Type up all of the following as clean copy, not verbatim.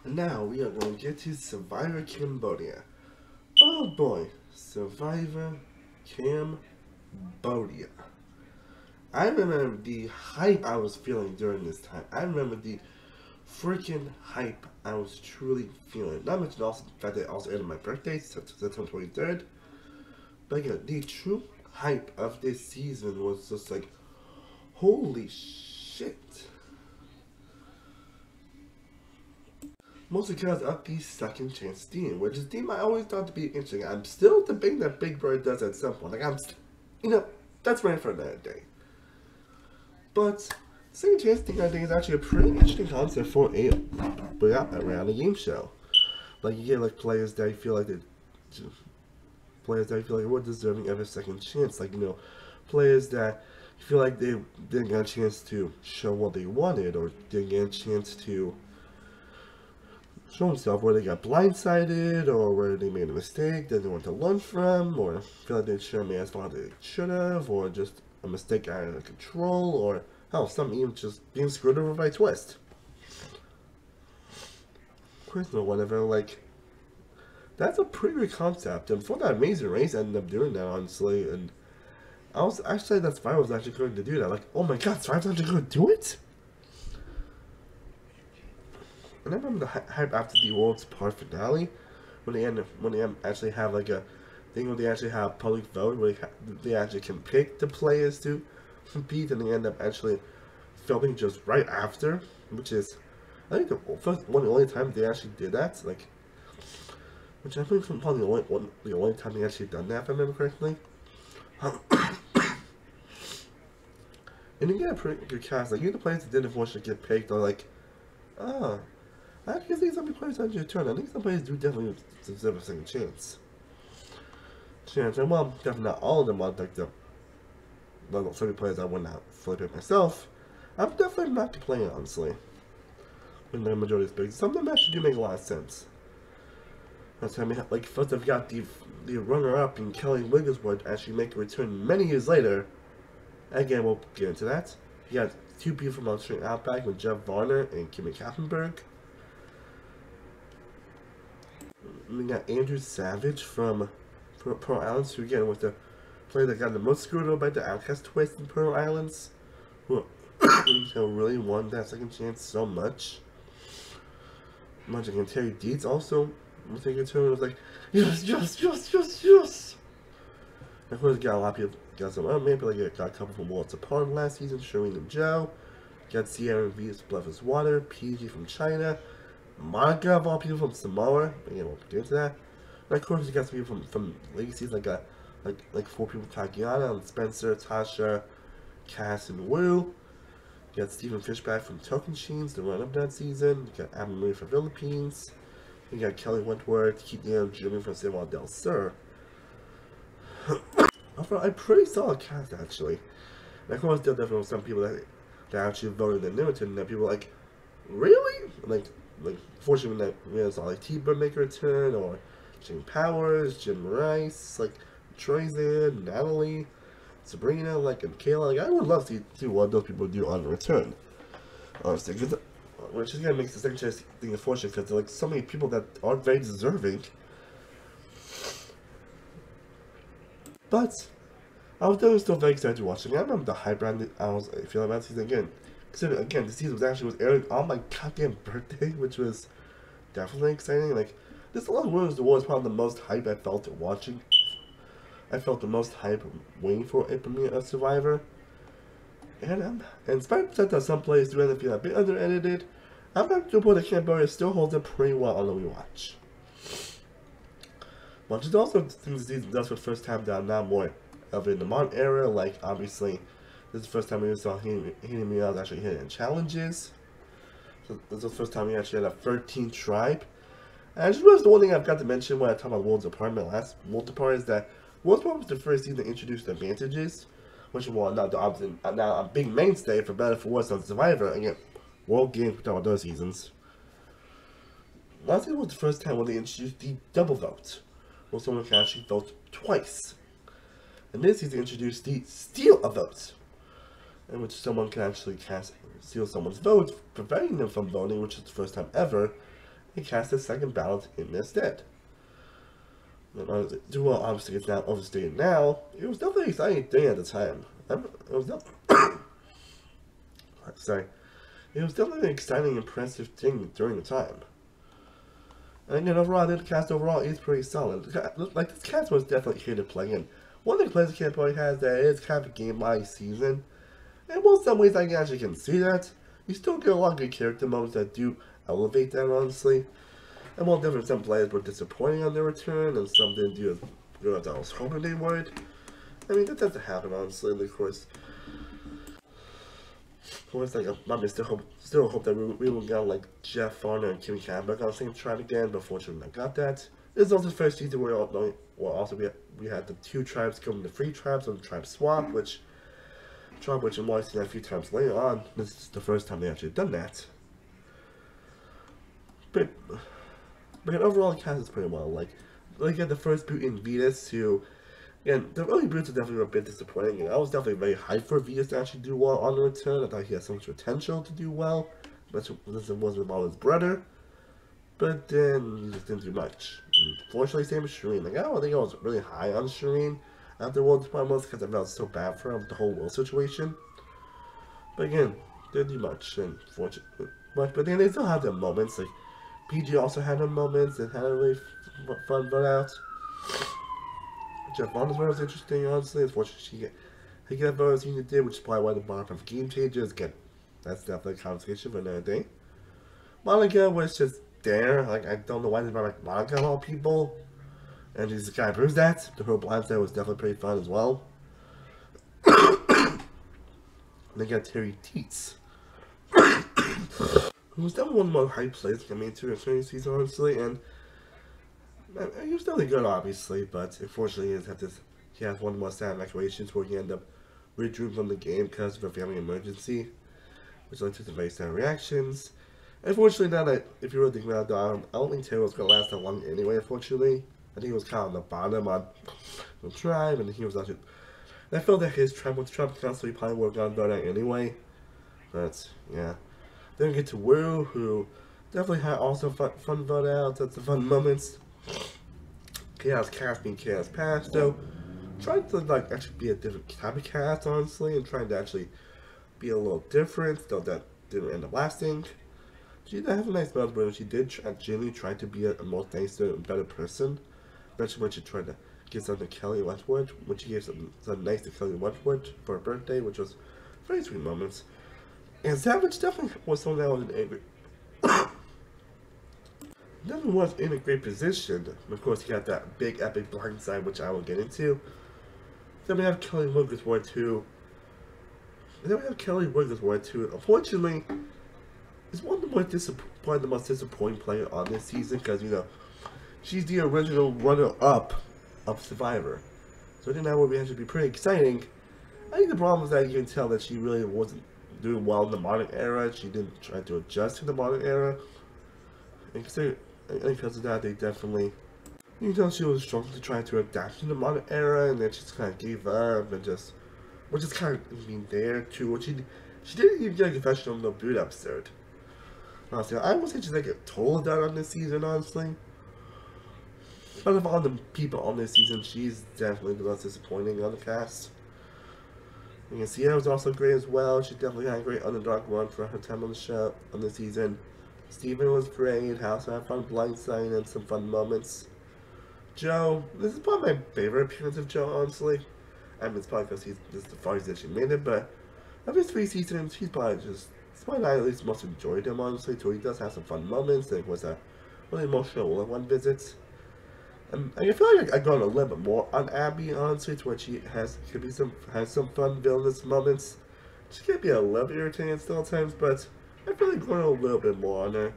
Now we are going to get to Survivor Cambodia. Oh boy, Survivor Cambodia. I remember the hype I was feeling during this time. I remember the freaking hype I was truly feeling. Not mention also the fact that it also ended my birthday, September 23rd. But yeah, the true hype of this season was just like, holy shit. Mostly because of the second chance theme, which is a theme I always thought to be interesting. I'm still debating that Big Bird does at some point. That's right for another day. But second chance theme, I think, is actually a pretty interesting concept for a around a game show. Like you get like players that feel like we're deserving of a second chance. Like players that feel like they didn't get a chance to show what they wanted, or didn't get a chance to show themselves, where they got blindsided, or where they made a mistake that they want to learn from, or feel like they should have made as far as they should have, or just a mistake out of control, or hell, some even just being screwed over by a twist. Or whatever, like, that's a pretty good concept, and for that Amazing Race ended up doing that, honestly, and I was actually, that Survivor was actually going to do that, like, oh my god, Survivor's actually going to do it? And I remember the hype after the World's Part finale, when they actually have like a thing where they actually have public vote, where they actually can pick the players to compete, and they end up actually filming just right after, which is, I think, the only time they actually did that, like, which I think is probably the only time they actually done that, if I remember correctly. And you get a pretty good cast, like, even the players that didn't unfortunately get picked are like, ah. I actually think some players actually turn. I think some players do definitely deserve a second chance. And well, definitely not all of them are like the certain players I would not fully pick myself. I'm definitely not complaining, honestly. When the majority is big, some of them actually do make a lot of sense. That's, I mean, like, first I've got the runner-up in Kelly Wigglesworth actually make a return many years later. Again, we'll get into that. You got two people from Australian Outback with Jeff Varner and Kimmy Kappenberg. We got Andrew Savage from Pearl Islands, who again was the player that got the most screwed over by the Outcast twist in Pearl Islands, who really won that second chance so much. Much again, Terry Dietz also was taking a turn and was like, yes. Of course, got a lot of people, got some other maybe like got a couple from Worlds Apart last season, Shireen and Joe. Got Sierra and Venus Bluff as Water, PG from China. Monica of all people from Samoa. Again, we'll get into that. And of course, you got some people from Legacies, like four people from Tatiana, and Spencer, Tasha, Cass, and Wu. You got Stephen Fishback from Token Sheens, the run-up that season. You got Abby Marie from Philippines. You got Kelly Wentworth, Keith Neal, Jimmy from San Juan del Sur. Overall, a pretty solid cast, actually. And of course, there definitely were some people that actually voted in limited, and that people were like, really? Like, fortunately, when I saw like T-Bird make a return, or Jane Powers, Jim Rice, like Troyzan, Natalie, Sabrina, like, and Kayla. Like, I would love to see what those people do on the return. Honestly, which is gonna make the second chance thing unfortunate, because there are like so many people that aren't very deserving. But I was definitely still very excited to watch it. I remember the hype around I was feeling about the season again. Considering again, the season was airing on my goddamn birthday, which was definitely exciting. Like, this Long Ruins the War was probably the most hype I felt watching. I felt the most hype waiting for a premiere of Survivor. And despite the fact that some players do end up feeling a bit under-edited, I'm happy to report that Cambodia still holds up pretty well on the rewatch. Which is also things the season does for the first time that I'm now more of in the modern era. Like, obviously, this is the first time we saw hitting me out actually hitting challenges. So this is the first time we actually had a 13 tribe. And I just realized the one thing I've got to mention when I talk about Worlds Apart, my last Worlds Apart, is that Worlds Apart was the first season that introduced advantages, which were now a big mainstay for better for worse on Survivor. Again, World Games, we talk about those seasons. Last season was the first time when they introduced the double vote, where someone can actually vote twice. And this season introduced the steal a vote, in which someone can actually steal someone's vote, preventing them from voting, which is the first time ever. he cast his second ballot in instead. Well, obviously it's not overstated now. It was definitely an exciting thing at the time. It was sorry. It was definitely an exciting, impressive thing during the time. And again, overall, I think the cast overall is pretty solid. Like, this cast was definitely here to play in. One of the players Cambodia has that is kind of a game-by season. And in some ways, I actually can see that. You still get a lot of good character moments that do elevate that, honestly. And while some players were disappointing on their return, and some didn't do as good as I was hoping they would. I mean, that doesn't happen, honestly, and of course, like, I still hope that we will get, like, Jeff Farner and Kimmy Campbell on the same tribe again, but fortunately I got that. This is also the first season where we had the two tribes come to free tribes on the tribe swap, which in one seen a few times later on. This is the first time they actually done that. But overall, the cast is pretty well. Like at the first boot in Venus, who, again, the early boots are definitely a bit disappointing. And I was definitely very hyped for Venus to actually do well on the return. I thought he had so much potential to do well, but this wasn't about his brother. But then he just didn't do much. Fortunately, same with Shireen. Like, I don't think I was really high on Shireen after World Finals because I felt so bad for him with the whole world situation. But again, didn't do much, and but then they still had their moments. Like, PG also had her moments and had a really fun run out. Jeff Bonner's run was interesting, honestly. Unfortunately, he got voted as he did, which is probably why the bar of game changes. Again, that's definitely a conversation for another day. Monica was just there. Like, I don't know why they brought like Monica of all people. And she just kind of proves that. The whole blindside was definitely pretty fun as well. And they got Terry Teets, who was definitely one of the more hype players coming into the training season, honestly. And he was definitely good, obviously, but unfortunately, he has one of the most sad evacuations where he ended up withdrawing from the game because of a family emergency, which led to some very sad reactions. Unfortunately, now that if you really think about it, I don't think Terry was going to last that long anyway, unfortunately. I think he was kind of on the bottom on the tribe, and he was actually. I felt that his tribe was Trump constantly probably would have gone better anyway. But yeah. Then we get to Wu, who definitely had also fun vote outs, that's the fun moments. Chaos Cast being Chaos Past, though. Trying to like actually be a different type of cast, honestly, and trying to actually be a little different, though that didn't end up lasting. She did have a nice moment where she did genuinely try to be a more nicer and better person. Especially when she tried to give something to Kelly Wentworth, when she gave something nice to Kelly Wentworth for her birthday, which was very sweet moments. And Savage definitely was someone that was definitely was in a great position. Of course, he got that big epic blindside, which I will get into. Then we have Kelly Wentworth too. Unfortunately, is one of the most disappointing player on this season because, you know, she's the original runner-up of Survivor. So I think that would actually be pretty exciting. I think the problem is that you can tell that she really wasn't doing well in the modern era. She didn't try to adjust to the modern era. And because of that, they definitely, you can tell she was struggling to try to adapt to the modern era, and then she just kind of gave up and just, which is kind of being there too. Which she didn't even get a confession on the boot episode. Honestly, I would say she's like a total done on this season, honestly. Out of all the people on this season, she's definitely the most disappointing on the cast. You can see Sierra was also great as well. She definitely had a great underdog run for her time on the show on the season. Steven was great. Also had fun blindside and some fun moments. Joe, this is probably my favorite appearance of Joe, honestly. I mean, it's probably because this is the farthest that she made it, but of his 3 seasons, he's probably just, it's probably I at least most enjoyed him, honestly, too. He does have some fun moments. There was a really emotional one visit. I feel like I got a little bit more on Abby, honestly, to where she has some fun villainous moments. She can be a little bit irritating still at times, but I feel like going a little bit more on her.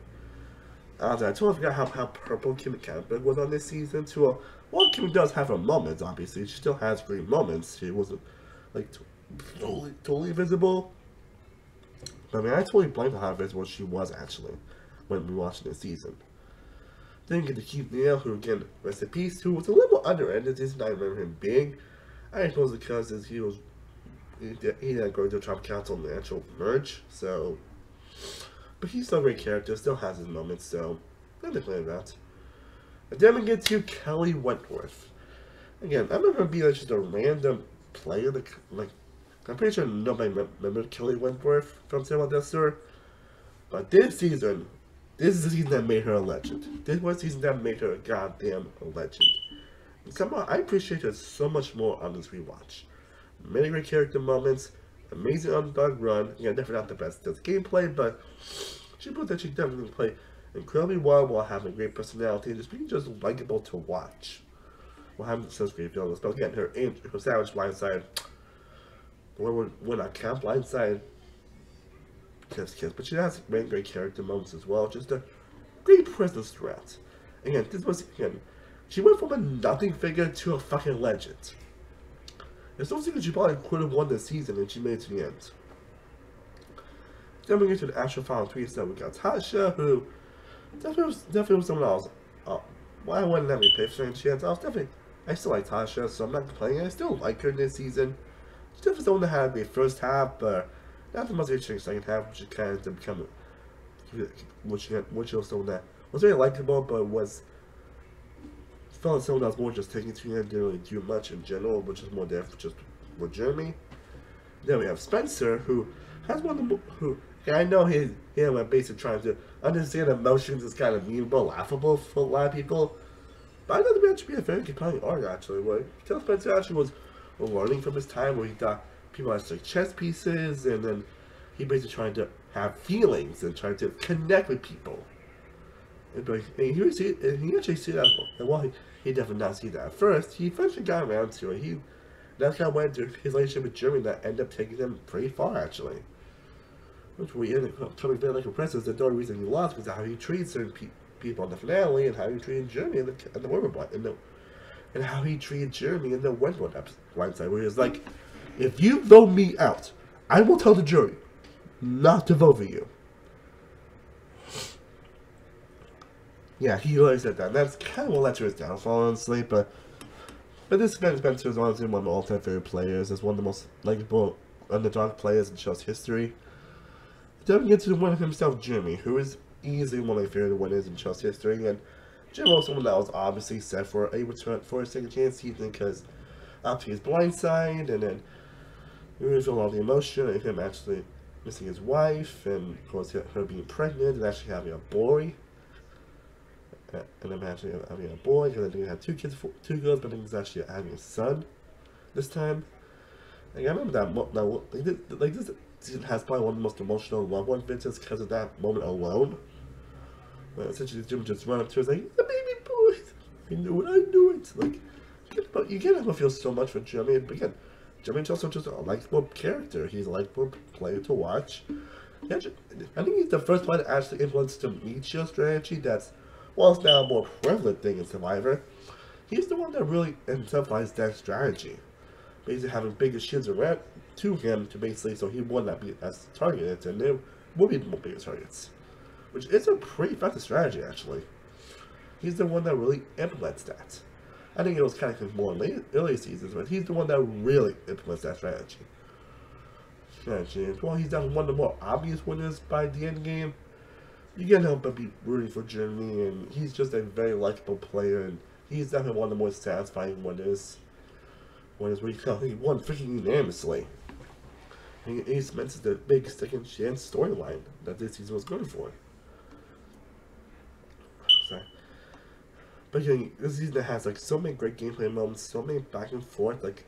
I totally forgot how purple Kimmy Campbell was on this season too. While Kimmy does have her moments, obviously, she still has great moments. She wasn't like totally visible. But I mean, I totally blamed how visible she was actually when we watched this season. Then you get to Keith Neal, who again, rest in peace, who was a little underrated this season. I remember him being. I suppose because he didn't go to the Trump Council in the actual merge, so. But he's still a great character, still has his moments, so. Nothing playing that. And then we get to Kelly Wentworth. Again, I'm not gonna be like just a random player. Like, I'm pretty sure nobody remembered Kelly Wentworth from Cinema Death Store. But this is the season that made her a legend. This was the season that made her a goddamn legend. And somehow, I appreciate her so much more on this rewatch. Many great character moments, amazing underdog run. Yeah, definitely not the best gameplay, but she proved that she definitely played incredibly well while having a great personality and just being just likable to watch. While having such great villains. But again, her savage blindside, we're not count blindside, kiss. But she has great character moments as well. Just a great presence throughout. Again, she went from a nothing figure to a fucking legend. There's no secret she probably could have won this season and she made it to the end. Then we get to the actual final 3-7. We got Tasha, who definitely was someone else. Why wouldn't let me pay for second chance? I still like Tasha, so I'm not complaining. I still like her this season. She's definitely someone that had the first half, but not the most interesting second half, which is kind of become, which was someone that was very likable, but felt like someone that was more just taking to the end, didn't really do much in general, which is more there for just with Jeremy. Then we have Spencer, who has one of the I know he's basically trying to understand emotions is kind of memeable, laughable for a lot of people. But I know the match to be a very compelling arc actually, where because Spencer actually was learning from his time where he thought people had like chess pieces, and then he basically trying to have feelings and trying to connect with people. And he actually see that, and while he definitely not see that at first, he eventually got around to it. That's kind of went to his relationship with Jeremy that ended up taking him pretty far actually. Which we ended up coming very like impressive. The only reason he lost was how he treated certain people in the finale, and how he treated Jeremy in the Wentworth and how he treated Jeremy in the Wentworth blindside, where he was like, "If you vote me out, I will tell the jury not to vote for you." Yeah, he always said that. That's kind of what led to his downfall, honestly. But this Spencer is honestly one of my all-time favorite players. As one of the most likable underdog players in show's history. Then we get to the winner himself, Jeremy, who is easily one of my favorite winners in Chelsea history, and Jeremy was someone that was obviously set for a return for a second chance season because after his blindside, and then we really feel all the emotion of him actually missing his wife, and of course her being pregnant and actually having a boy, and I'm actually having a boy because I think he had 2 girls, but I think he's actually having a son this time. Like, I remember that this season has probably one of the most emotional loved one visits because of that moment alone. Where essentially Jim just ran up to her and was like, "The baby boy! I knew it. Like, you can't feel so much for Jeremy. But again, Jeremy's also just a likable character. He's a likable player to watch. I think he's the first one to actually influence the Nietzsche strategy that's, while it's now a more prevalent thing in Survivor, he's the one that really intensifies that strategy. Basically having bigger shields around to him to basically so he would not be as targeted, and there will be more bigger targets. Which is a pretty effective strategy actually. He's the one that really implements that. I think it was kind of more early seasons, but he's the one that really implements that strategy. Well, he's definitely one of the more obvious winners by the end game. You can't help but be rooting for Jeremy, and he's just a very likable player, and he's definitely one of the more satisfying winners. Where he won freaking unanimously. And he cements the big second chance storyline that this season was going for. Sorry. But yeah, this season has like so many great gameplay moments, so many back and forth, like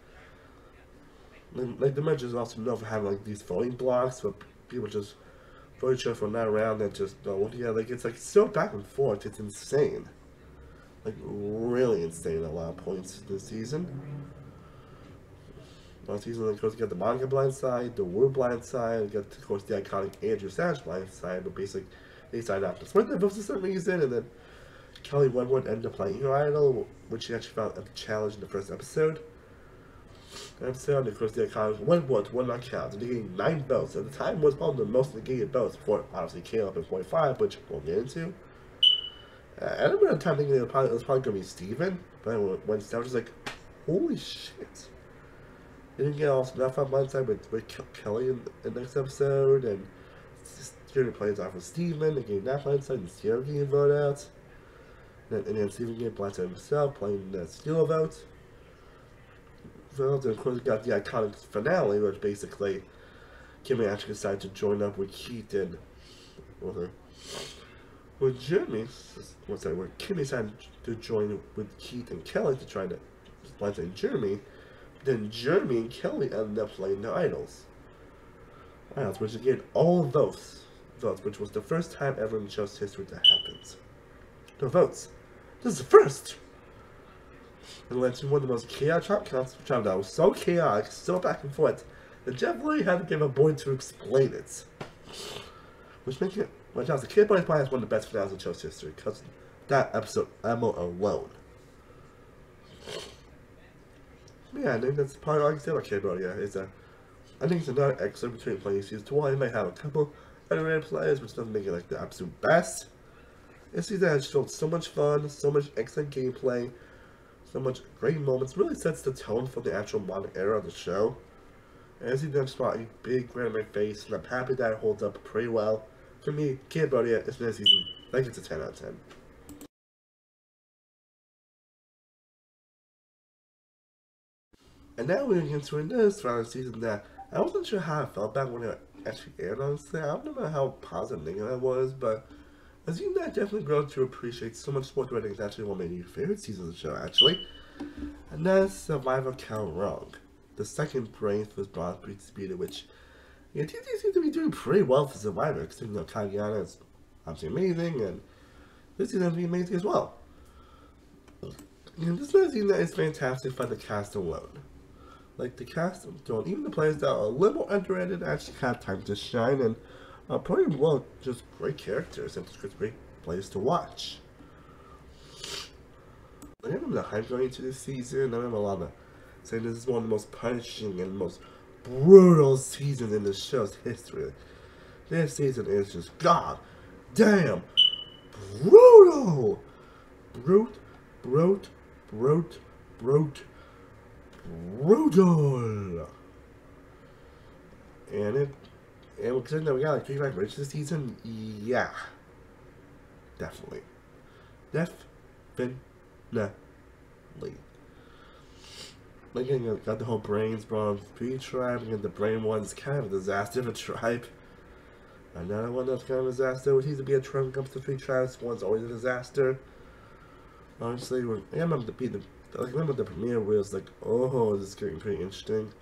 the match is also known for having like these voting blocks where people just vote each other for not around and just like it's like so back and forth, it's insane. Like really insane at a lot of points this season. Last season, of course, you got the Monica blindside, the Wu blindside, you got, of course, the iconic Andrew Savage blindside, but basically, they decided not to split them for some reason, and then Kelly Wentworth ended up playing her idol, which she actually found a challenge in the first episode. And of course, the iconic Wentworth won not count, and they gained 9 votes. At the time, was probably the most negated votes before, obviously, came up in 45, which we'll get into. I remember at the time thinking it was probably going to be Steven, but when Steven was like, holy shit. They didn't get also enough on blindside with Kelly in the next episode, and Jeremy plays off with Steven, they gave that blindside, and Sierra getting voted out. And then Stephen King plans himself playing the Steel Vote. And of course, we got the iconic finale, which basically Kimmy actually decided to join up with Keith and with Jeremy. Where Kimmy decided to join with Keith and Kelly to try to plant Jeremy. Then Jeremy and Kelly ended up playing the idols. Which again, all votes, which was the first time ever in the show's history that happens. The votes. This is the first! And led to one of the most chaotic chop counts, which that was so chaotic, so back and forth, that Jeff really had to give a boy to explain it. Which makes it, which I was the Kid Boys probably has one of the best finales in the show's history, because of that episode alone. Yeah, I think that's part of like I say about Cambodia is I think it's another excellent between playing season 2. While it might have a couple underrated players, which doesn't make it like the absolute best. This season has shown so much fun, so much excellent gameplay, so much great moments. Really sets the tone for the actual modern era of the show. And this season just brought a big grin on my face, and I'm happy that it holds up pretty well. For me, Cambodia is this season. I think it's a 10 out of 10. And now we're into this final season that I wasn't sure how I felt about when it actually aired, honestly. I don't know how positive negative I was, but as you know, I definitely grown to appreciate so much sports writing. It's actually one of my new favorite seasons of the show, actually. And that's Survivor Count Wrong. The second brain was brought to speed, which TT seems to be doing pretty well for Survivor, because Kagiana is absolutely amazing, and this season will be amazing as well. And this season is fantastic for the cast alone. Like the cast, even the players that are a little underrated actually have time to shine and are pretty well just great characters and just great players to watch. I remember the hype going into this season. I remember a lot of saying this is one of the most punishing and most brutal seasons in the show's history. This season is just god damn brutal! Brutal. And considering that we got like 35 rich this season, yeah. Definitely. Like, got the whole brains brought P tribe, and the brain one's kind of a disaster of a tribe. Another one that's kind of a disaster, which needs to be a tribe when it comes to 3 tribes. One's always a disaster. Honestly, I remember the premiere where it was like, oh, this is getting pretty interesting.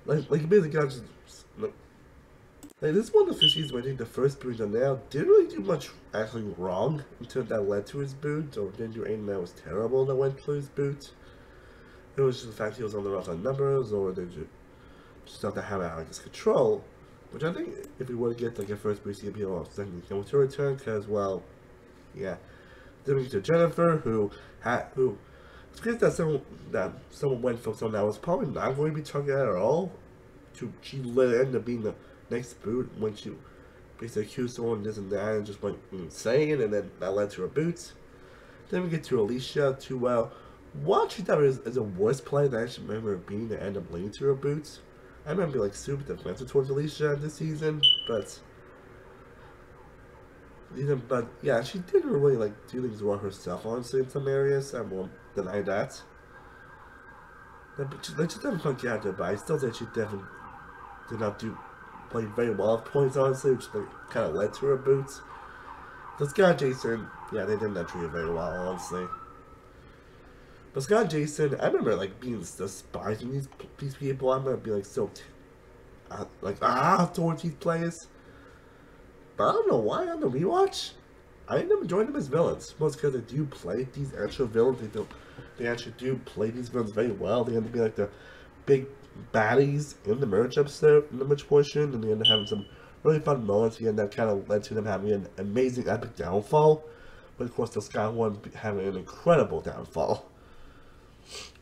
Like basically got just like this is one of the seasons where I think the first boot on now didn't really do much actually wrong until that led to his boot, or didn't do anything that was terrible that went to his boot. It was just the fact he was on the rough on numbers, or they just not to have it out of his control. Which I think if we were to get like a first boot, he'd be able to return, because well, yeah. Then we get to Jennifer, who it's great that someone went from someone that was probably not going to be targeted at all to she ended up being the next boot when she basically accused someone this and that and just went insane, and then that led to her boots. Then we get to Alicia, what she thought is a worse play than I actually remember being to end up leading to her boots. I remember being like super defensive towards Alicia this season, but yeah, she didn't really like do things well herself, honestly, in some areas. I won't deny that. But she definitely fun character, but I still think she definitely did not play very well at points, honestly, which like, kind of led to her boots. But Scott and Jason, yeah, they did not treat her very well, honestly. But Scott and Jason, I remember like being despising these people. I remember being like so towards these players. But I don't know why on the rewatch, I ended up enjoying them as villains. Most because they do play these actual villains. They actually do play these villains very well. They end up being like the big baddies in the merch episode, in the merch portion, and they end up having some really fun moments. And that kind of led to them having an amazing epic downfall. But of course, the Sky one having an incredible downfall.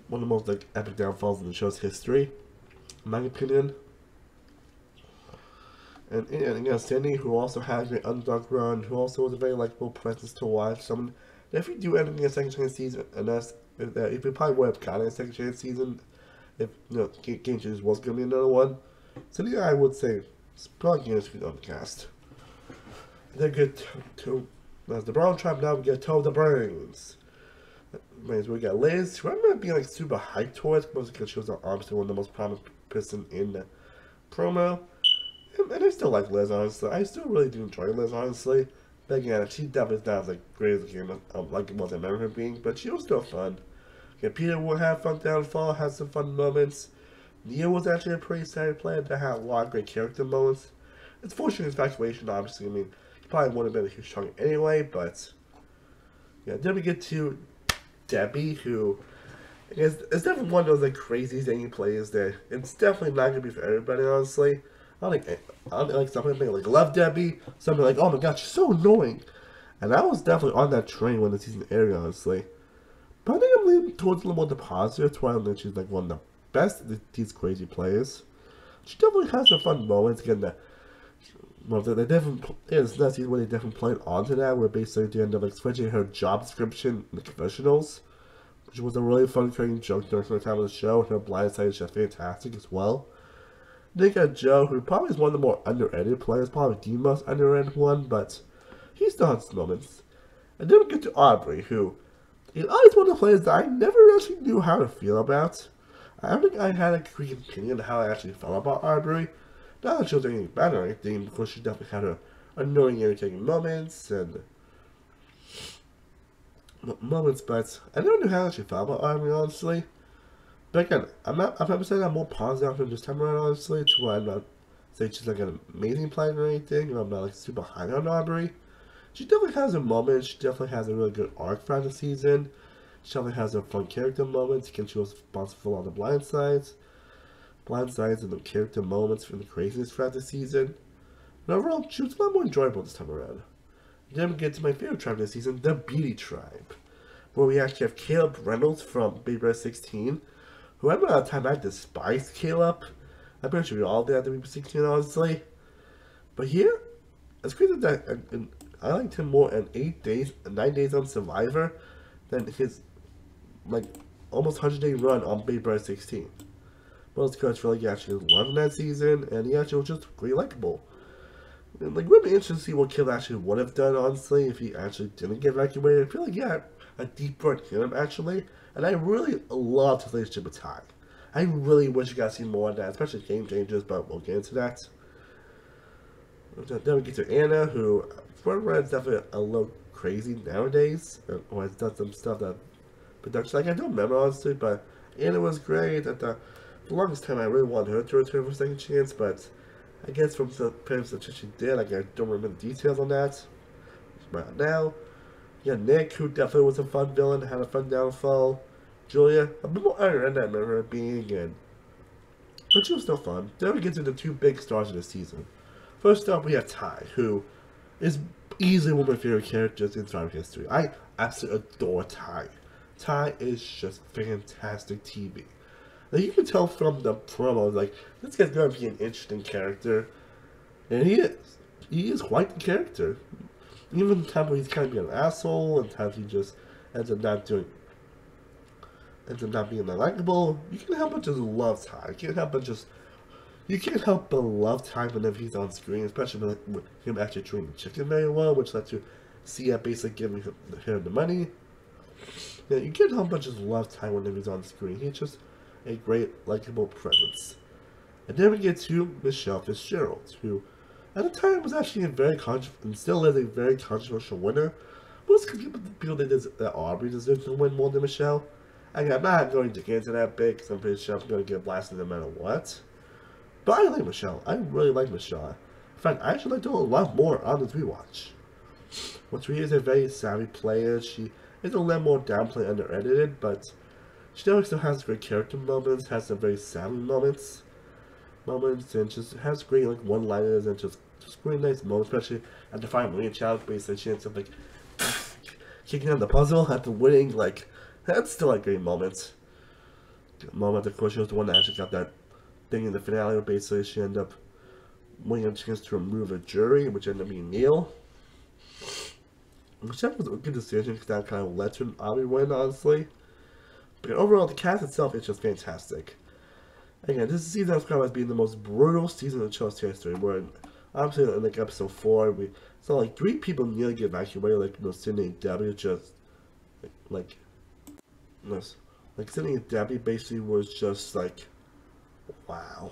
One of the most like epic downfalls in the show's history, in my opinion. And again, Sandy, who also had a great underdog run, who also was a very likable presence to watch. Someone that if we do end up in a second chance season, and if we probably would have gotten a second chance season, if Game Changers was going to be another one. Sandy, I would say, it's probably going to be on the cast. They're good to As the Brown Tribe now we get Toe the Brains. We got Liz, who I remember being like super hyped towards, mostly because she was obviously one of the most prominent person in the promo. And I still like Liz, honestly. I still really do enjoy Liz, honestly. But again, she definitely is not as like, great as a game like it was I remember her being, but she was still fun. Yeah, Peter will have fun downfall, had some fun moments. Neil was actually a pretty solid player that had a lot of great character moments. It's fortunate evacuation, obviously. I mean, he probably would have been a huge chunk anyway, but yeah, then we get to Debbie, who is definitely one of those like crazy zany players that it's definitely not gonna be for everybody, honestly. I don't like something like love Debbie, something like, oh my god, she's so annoying. And I was definitely on that train when the season aired, honestly. But I think I'm leaning towards a little more the positive, to where I think she's like one of the best of these crazy players. She definitely has some fun moments. Again, they definitely, it's not season where they definitely played onto that, where basically they end up like switching her job description in the confessionals, which was a really fun creating joke during the time of the show, and her blind side is just fantastic as well. They got Joe, who probably is one of the more underrated players, probably the most underrated one, but he still has his moments. And then we get to Aubrey, who is always one of the players that I never actually knew how to feel about. I don't think I had a great opinion of how I actually felt about Aubrey. Not that she was anything bad or anything, because she definitely had her annoying, irritating moments, but I never knew how I actually felt about Aubrey, honestly. But again, I'm never saying I'm more positive from this time around, honestly, to where I'm not saying she's like an amazing player or anything, or I'm not like super high on Aubrey. She definitely has her moments. She definitely has a really good arc throughout the season. She definitely has her fun character moments. Again, she was responsible for all the blind sides and the character moments from the craziness throughout the season. But overall, she was a lot more enjoyable this time around. Then we get to my favorite tribe this season, the Beauty Tribe, where we actually have Caleb Reynolds from Baby Bear 16, who I remember at the time I despised Caleb. I'm pretty sure we all did at the Baby 16, honestly. But here, it's crazy that I liked him more in 9 days on Survivor than his like almost 100-day run on Baby Bear 16. Most coach really actually loved that season, and he actually was just really likable. And like, would be interesting to see what Caleb actually would have done, honestly, if he actually didn't get evacuated. I feel like he had a deep run in him, actually, and I really loved his relationship with Ty. I really wish you guys see more of that, especially Game Changers, but we'll get into that. Then we get to Anna, who, for is definitely a little crazy nowadays, or has done some stuff that production, like, I don't remember, honestly, but Anna was great. At the longest time, I really wanted her to return for a second chance, but I guess from the previous that she did, like, I don't remember the details on that. But now, yeah, Nick, who definitely was a fun villain, had a fun downfall. Julia, a bit more iron than I remember her being, but she was still fun. Then we get to the two big stars of the season. First up, we have Ty, who is easily one of my favorite characters in Survivor history. I absolutely adore Ty. Ty is just fantastic TV. Like, you can tell from the promos, like, this guy's gonna be an interesting character. And he is. He is quite the character. Even times when he's kind of being an asshole, and times he just ends up not being that likable, you can't help but just love Ty. You can't help but love Ty whenever he's on screen, especially with him actually treating the chicken very well, which lets you see that basically giving him the money. Yeah, you can't help but just love Ty whenever he's on screen. He's just a great, likable presence. And then we get to Michelle Fitzgerald, who at the time was actually and still is a very controversial winner. Most people think that Aubrey deserves to win more than Michelle. I'm not going to get into that big, because I'm pretty sure I'm going to get blasted no matter what. But I like Michelle. I really like Michelle. In fact, I actually like her a lot more on this rewatch. Which really is a very savvy player. She is a little more downplayed, under-edited, but she definitely still has great character moments, has some very savvy moments, and just has great like one-liners and just really nice moments, especially at the final winning challenge, basically she ends up like kicking out the puzzle after winning. Like, that's still a great moment. The moment, of course, she was the one that actually got that thing in the finale, where basically she ended up winning a chance to remove a jury, which ended up being Neil. Which was a good decision, because that kind of led to an Aubrey win, honestly. But overall, the cast itself is just fantastic. Again, this season has come as being the most brutal season of the show's history, where obviously in like episode 4, we saw like 3 people nearly get evacuated, like Sydney and Debbie just like this. Like Sydney and Debbie basically was just like, wow.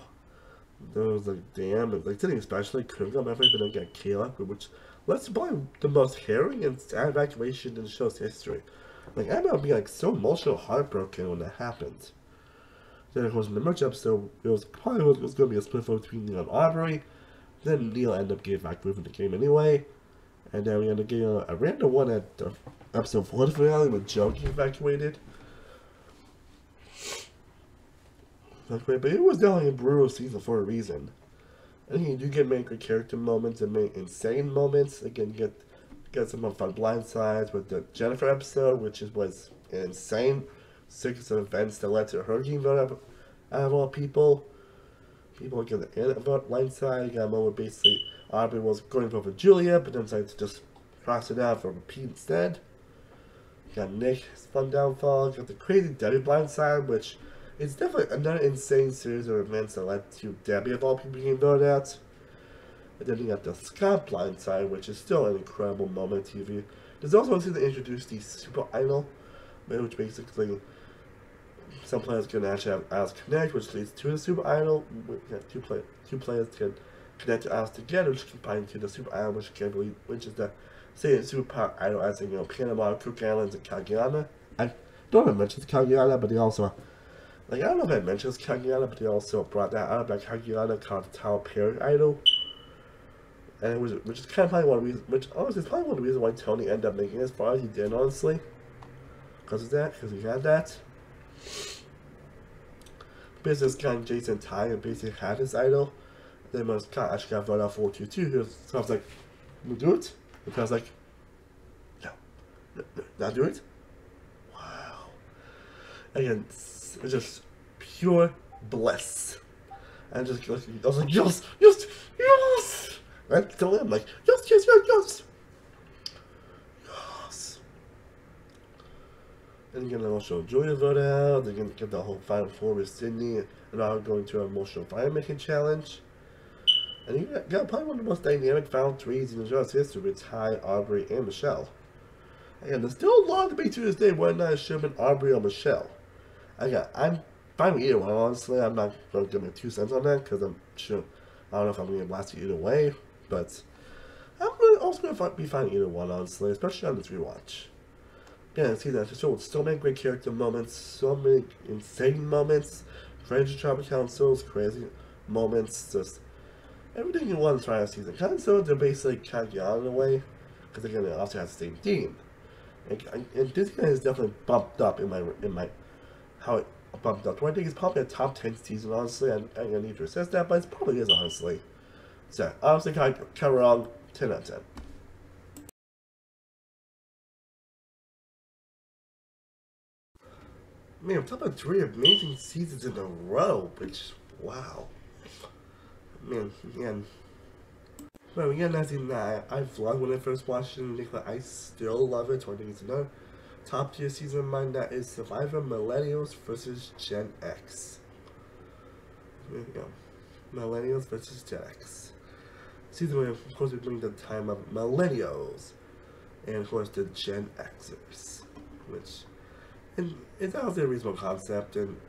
There was like, damn, like Sydney especially couldn't come every bit of get Kayla, which was probably the most harrowing and sad evacuation in the show's history. Like I remember being like so emotional, heartbroken when that happened. Then of course in the merch episode, it was probably going to be a split vote between Neil and Aubrey. Then Neil ended up getting evacuated from the game anyway. And then we ended up getting a random one at episode 4 finale with Joe getting evacuated. But it was definitely a brutal season for a reason. And you do get many great character moments and many insane moments. Again, you get some fun blindsides with the Jennifer episode, which was an insane sequence of events that led to her getting voted out of all people. People get the blindside. You got a moment where basically Aubrey was going to vote for Julia, but then decided to just cross it out for Pete instead. You got Nick's fun downfall. You got the crazy Debbie blindside, which it's definitely another insane series of events that led to Debbie of all people being voted out. And then you got the Scott blindside, which is still an incredible moment on TV. There's also one scene that introduced the Super Idol, which basically some players can actually have idols connect, which leads to the Super Idol. Two players can connect the idols together, which combine to the Super Idol, which is the same super idol as in Panama, Cook Islands, and Cagayan. I don't know if I mentioned Cagayan, but they also like I don't know if I mentioned Cagayan, but they also brought that out like Cagayan called the Tower Perry Idol. And it was, which is kind of probably one of the reasons, which honestly is probably one of the reasons why Tony ended up making it as far as he did, honestly. Because of that, because he had that. Business guy Jason Ty and basically had his idol. Then was actually got voted out for 422. So I was like, "You do it?" And I was like, "No, not do it." Wow. Again, it's just pure bliss. And just I was like, "Yes, yes, yes!" And I told him like, "Yes, yes, yes, yes." Then you get an emotional Julia vote out, then you get the whole Final Four with Sydney, and now going to an emotional fire making challenge. And you got probably one of the most dynamic Final Threes in the show's history with Ty, Aubrey, and Michelle. Again, there's still a lot to be to this day whether or not it should have been Aubrey or Michelle. Again, I'm fine with either one, honestly. I'm not going to give my 2 cents on that, because I'm sure, I don't know if I'm going to blast it either way, but I'm also going to be fine with either one, honestly, especially on this rewatch. Yeah, see that show with so many great character moments, so many insane moments, crazy tribal councils, crazy moments, just everything you want to try a season. Kind of so they're basically kind of in a way, because again they also have the same theme. And this guy is definitely bumped up in my how it bumped up. I think it's probably a top 10 season, honestly. I'm gonna need to assess that, but it probably is honestly. So honestly, kind of wrong. 10 out of 10. Man, I'm talking about 3 amazing seasons in a row, which, wow. Man, again. But again, as in that, I vlogged when I first watched it, and I still love it, so I think it's another top tier season of mine that is Survivor Millennials versus Gen X. There we go. Millennials versus Gen X. Season 1, of course, we bring the time of Millennials, and of course the Gen Xers, which. And it's obviously a reasonable concept, and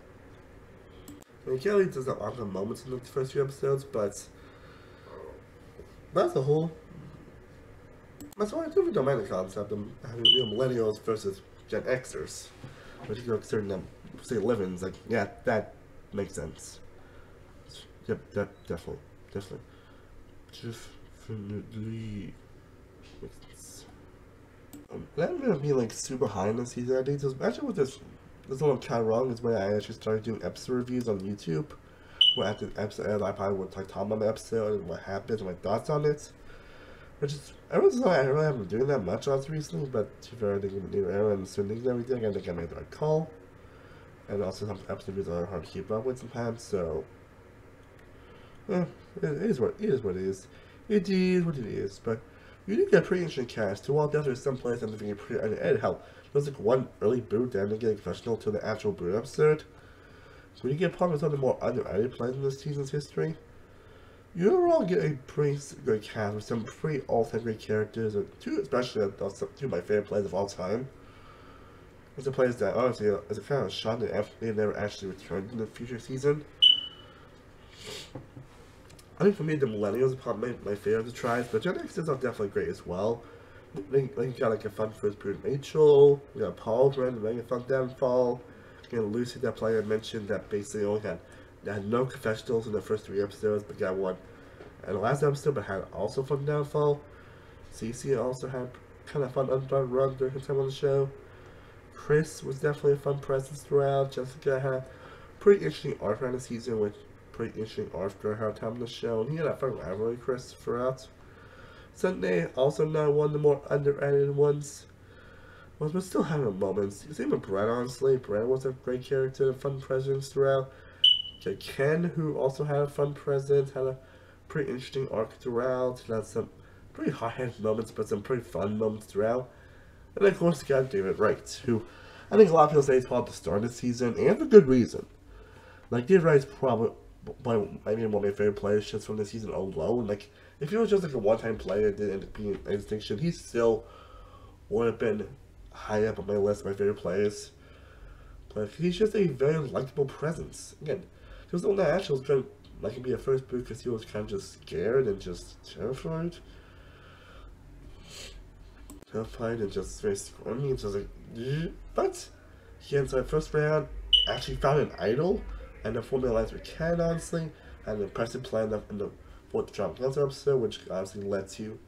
I mean, Kelly does a lot of moments in the first few episodes, but that's a whole. That's why I do don't mind the concept of having millennials versus Gen Xers, which you consider them, say, livings. Like, yeah, that makes sense. Yep, definitely. Definitely makes sense. I'm gonna be like super high in this season. I think this actually with this one kind of wrong is when I actually started doing episode reviews on YouTube. Where after the episode aired, I probably would like talk about the episode and what happened and my thoughts on it. Which is I really haven't been doing that much on this recently, but to be fair, I think with the new era and certain things and everything, I think I made the right call. And also some episode reviews are hard to keep up with sometimes, so it is what it is. It is what it is, but you do get a pretty interesting cast too. While definitely some players end up being pretty unedited. Hell, there's like one early boot, then they get professional to the actual boot episode. So you get probably some of the more unedited players in this season's history. You overall get a pretty good cast with some pretty all-time great characters, and two especially two of my favorite players of all time. It's the players that honestly it's a kind of shock that they never actually returned in the future season. I think for me the Millennials are probably my favorite to try, but Gen X is definitely great as well. Then you got like a fun first period Rachel, we got Paul Brand, Megan Fun Downfall, and Lucy, that player I mentioned that basically only had no confessionals in the first 3 episodes, but got one in the last episode, but had also fun downfall. Cece also had kind of fun underdog run during her time on the show. Chris was definitely a fun presence throughout. Jessica had pretty interesting arc around the season with pretty interesting arc during her time on the show, and he had a fun rivalry with Chris throughout. Sunday, also not one of the more underrated ones, but still having moments. Same with Brett, honestly. Brett was a great character, a fun presence throughout. Ken, who also had a fun presence, had a pretty interesting arc throughout. He had some pretty hard-headed moments, but some pretty fun moments throughout. And of course, you got David Wright, who I think a lot of people say he's probably the start of the season, and for good reason. Like, David Wright's probably one of my favorite players just from the season alone. Like, if he was just like a one-time player that didn't end up being an extinction, he still would have been high up on my list of my favorite players. But he's just a very likable presence. Again, he was the one that actually was trying to like be a first boot because he was kind of just scared and just terrified. And just very squirmy and just like, but he ends up first round actually found an idol and the formula alliance with Ken, honestly, and an impressive plan in the fourth Trump Cancer episode, which obviously led to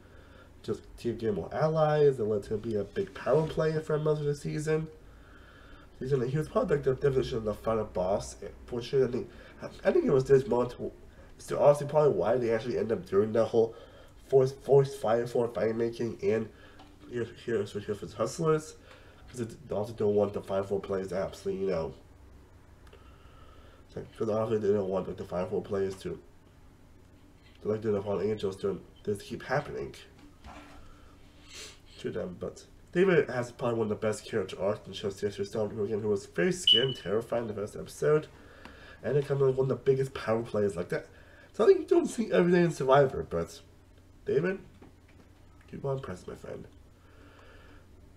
just to get more allies. It led to be a big power player for most of the season. He was probably like the definition of the final boss. For sure, I think it was this moment. So honestly, probably why they actually end up doing the whole forced fire for fight making and here for hustlers, because they also don't want the 5-4 players to absolutely, because obviously they don't want like the 5-4 players to like the Fallen Angels to this keep happening to them. But David has probably one of the best character arcs in the show's history. Who was very scared and terrified in the first episode, and it kind of like one of the biggest power players like that. So I think you don't see everything in Survivor, but David, keep on pressing, my friend.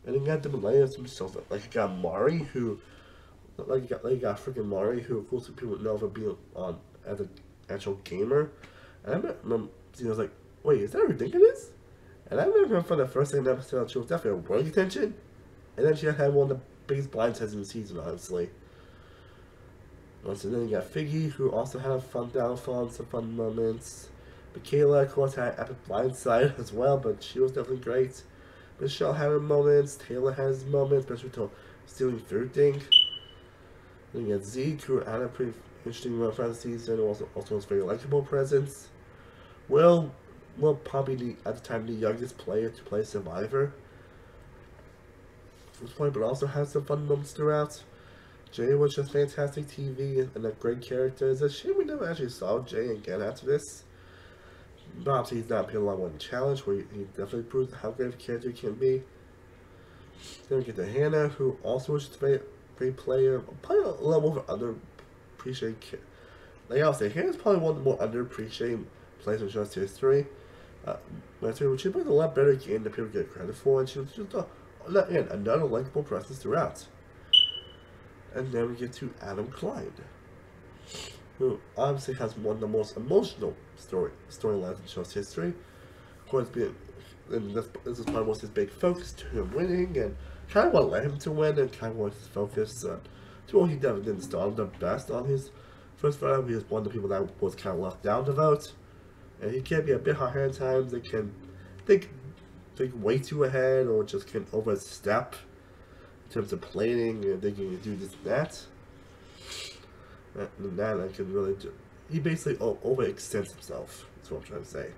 And then you got different layers himself. Like you got Mari, who, you got freaking Mari, who of course people know for being on as an actual gamer. And I remember, I was like, wait, is that ridiculous? And I remember from the first second episode, she was definitely a working attention. And then she had one of the biggest blind sides in the season, honestly. So then you got Figgy, who also had a fun downfall and some fun moments. Michaela, of course, had an epic blind side as well, but she was definitely great. Michelle had her moments, Taylor has moments, especially with the stealing food thing. Then you got Zeke, who had a pretty interesting run for the season, also was a very likable presence. Will probably at the time the youngest player to play Survivor. But also has some fun moments throughout. Jay was just fantastic TV and a great character. It's a shame we never actually saw Jay again after this. But obviously he's not appeared along with the challenge, where he definitely proves how great of a character he can be. Then we get to Hannah, who also was just a very great player. Probably a little more underappreciated. Like I'll say, Hannah's probably one of the more underappreciated players in show's history. She played a lot better game than people get credit for, and she was just another likable presence throughout. And then we get to Adam Klein, who obviously has one of the most emotional storylines in the show's history. Of course, this is probably was his big focus to him winning, and kind of what led him to win, and kind of was his focus. To what he definitely didn't start the best on his first vote. He was one of the people that was kind of left down to vote, and he can be a bit hard-headed at times. They can think way too ahead, or just can overstep in terms of planning and thinking you do this and that. And that I can really do. He basically overextends himself, that's what I'm trying to say.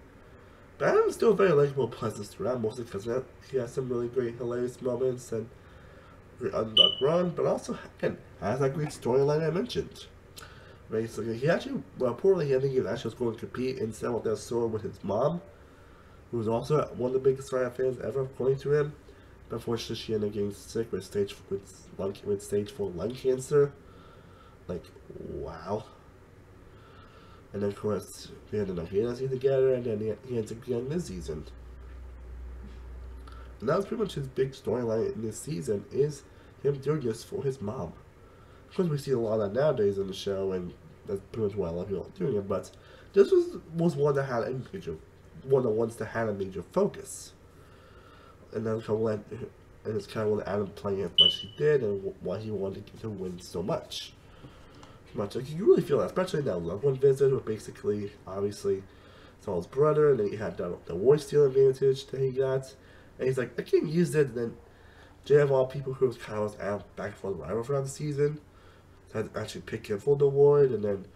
But Adam's still a very likable presence throughout, mostly because he has some really great, hilarious moments and great underdog run, but also, again, has that great storyline I mentioned. Basically, he actually, reportedly, I think he actually was going to compete in San Juan del Sur with his mom, who was also one of the biggest Survivor fans ever, according to him. But unfortunately, she ended up getting sick with stage 4 lung cancer. Like, wow. And then of course we ended up getting a season together, and then he ends up getting this season. And that was pretty much his big storyline in this season, is him doing this for his mom. Of course we see a lot of that nowadays in the show, and that's pretty much why a lot of people are doing it, but this was one that had a major, one of the ones that had a major focus. And that's kind of and it's kind of what Adam playing as much as he did, and why he wanted to win so much. Like you really feel that, especially in that loved one visit, where basically, obviously, it's all his brother, and then he had the war steal advantage that he got, and he's like, I can't use it. And then Jay, of all people, who was kind of Adam back and forth rival throughout the season, had to actually pick him for the award, and then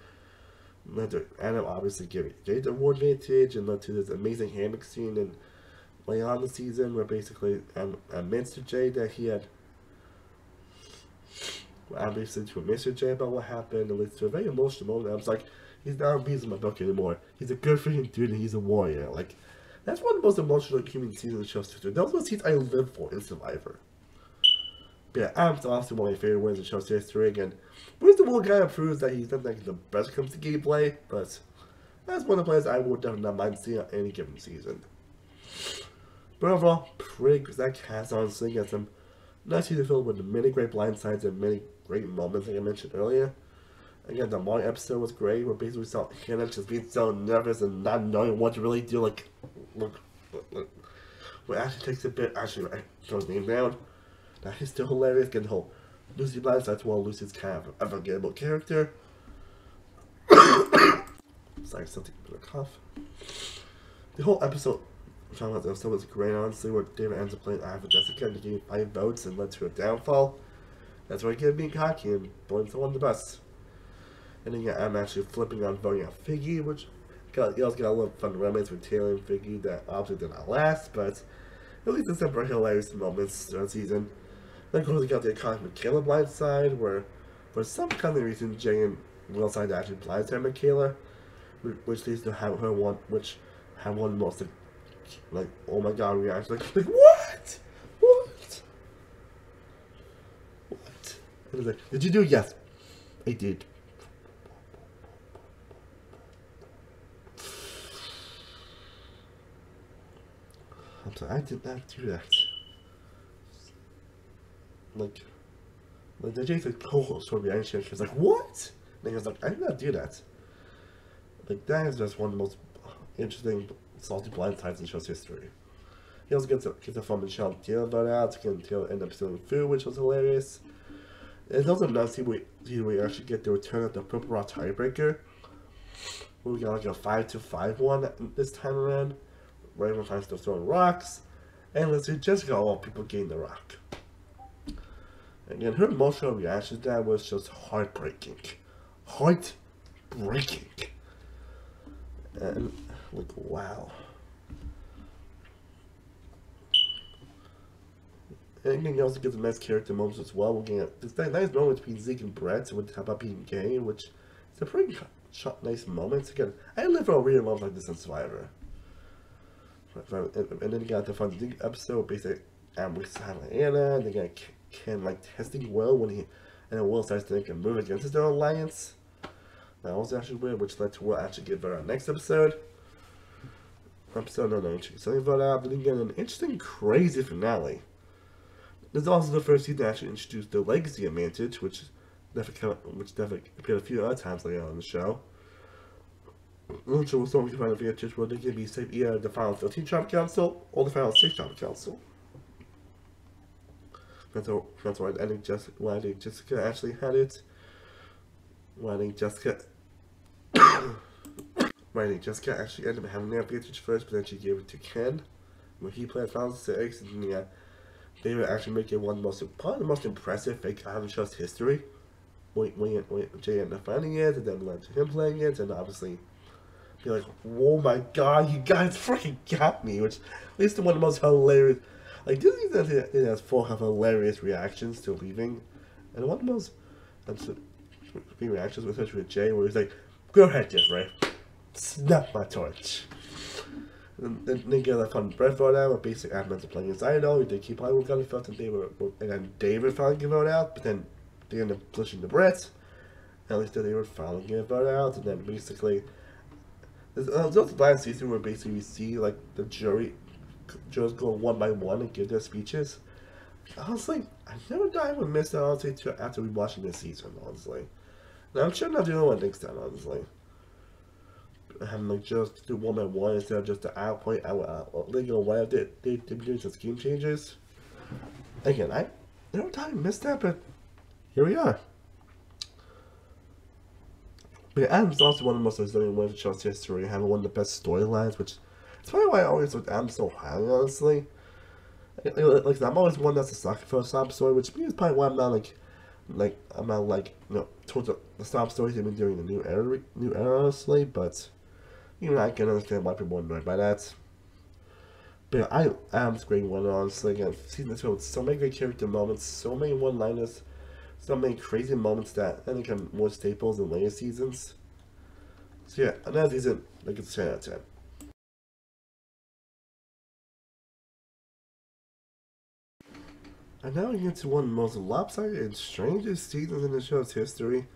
led to Adam obviously giving Jay the award advantage, and led to this amazing hammock scene and later on in the season, where basically admits to Jay that he had obviously to Mr. J about what happened, and leads to a very emotional moment. I was like, he's not a piece of my book anymore. He's a good freaking dude, and he's a warrior. Like, that's one of the most emotional human scenes in the show's history. Those are the scenes I live for in Survivor. But yeah, Adam's obviously one of my favorite wins in the show's history. Again, where's the one guy that proves that he's not like the best when it comes to gameplay, but that's one of the players I would definitely not mind seeing on any given season. But overall, pretty good that cast, honestly. Got some nice season filled with many great blindsides and many great moments, like I mentioned earlier. Again, the Martin episode was great, where basically we saw Hannah just being so nervous and not knowing what to really do. Like, look. Where Ashley takes a bit, actually, right, throws the name down. That is still hilarious. Getting the whole Lucy blindsides, while Lucy's kind of a forgettable character. Sorry, something with a cough. The whole episode. The episode was great, honestly, where David ends up playing Ivor Jessica and getting 5 votes and led to a downfall. That's where he kept being cocky and blowing someone the bus. And then yeah, I'm actually flipping on voting on Figgy, which he also got a little fun romance with Taylor and Figgy that obviously did not last, but at least it's some very hilarious moments throughout the season. Then of course we got the iconic Michaela blindside, where for some kind of reason Jay and Will decided to actually blindside Michaela, which leads to have her one, which had one of the most like, oh my god, reaction. Like what? What? What? And he's like, did you do it? Yes, I did. I'm sorry, I did not do that. Like the Jay's like, oh, so reaction. She was like, what? And he was like, I did not do that. Like, that is just one of the most interesting salty blindsides in the show's history. He also gets a fun Michelle and Taylor vote out, again, Taylor end up stealing food, which was hilarious. And it's also nice to see we actually get the return of the Purple Rock tiebreaker. We got like a 5-5 one this time around. Raven finds still throwing rocks. And let's see Jessica, all people getting the rock. Again, her emotional reaction to that was just heartbreaking. Heartbreaking. And like, wow. And then you also get the nice character moments as well. We're getting this nice moment between Zeke and Brett with about being gay, which is a pretty nice moment. Again, I live for a weird moment like this in Survivor. And then you got the fun Zeke episode, basically, and we have Anna, and they got Ken like testing Will when and then Will starts to make a move against his own alliance. That was actually weird, which led to Will actually get voted out next episode. Something vote out, but then again, an interesting, crazy finale. This is also the first season to actually introduce the legacy advantage, which definitely appeared a few other times later on in the show. Which will someone can find advantage where they can be safe either the final 13 tribal council or the final 6 tribal council. That's why I think Jessica actually had it. Why I think Jessica actually ended up having the advantage first, but then she gave it to Ken when he played Final 6, and yeah, they would actually make it probably the most impressive fake out of the show's history. When Jay ended up finding it, and then led to him playing it, and obviously be like, oh my god, you guys freaking got me, which leads to one of the most hilarious. Like, Disney has full of hilarious reactions to leaving, and one of the most reactions was especially with Jay, where he's like, go ahead, Jeffrey, snap my torch. And then they get that fun Brett vote out, where basically admins are playing his idol. They keep playing with Gunny Felt, and then David finally get voted out, but then they end up pushing the Brett. At least David finally get voted out, and then basically There's the last season where basically we see like the jurors go one by one and give their speeches. Honestly, I never thought I would miss that honestly till after rewatching this season, honestly. And I'm sure not the only one thinks that, honestly. Having like just do one by one instead of just the outpoint, legal whatever they've been doing some scheme changes. Again, I never thought I missed that, but here we are. But Adam's also one of the most resilient ones in show's history, having one of the best storylines, which is probably why I always looked Adam so highly, honestly. Like I'm always one that's a sucker for a sob story, which means probably why I'm not towards the sob stories they've been doing in the new era, honestly. But I can understand why people are annoyed by that. But Adam's great one, honestly. Again, season 2 with so many great character moments, so many one-liners, so many crazy moments that I think are more staples in later seasons. So yeah, another season, like it's 10 out of 10. And now we get to one of the most lopsided and strangest seasons in the show's history.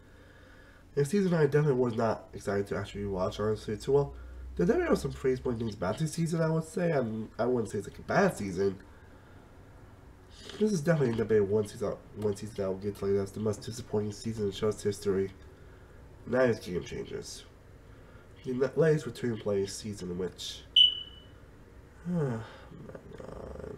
A season I definitely was not excited to actually watch, honestly, too. Well, there definitely are some praiseworthy things about this season, I would say. I wouldn't say it's like a bad season. This is definitely the debate one season that will get to like that's the most disappointing season in the show's history. And that is Game Changers. The latest return play season in which oh my god.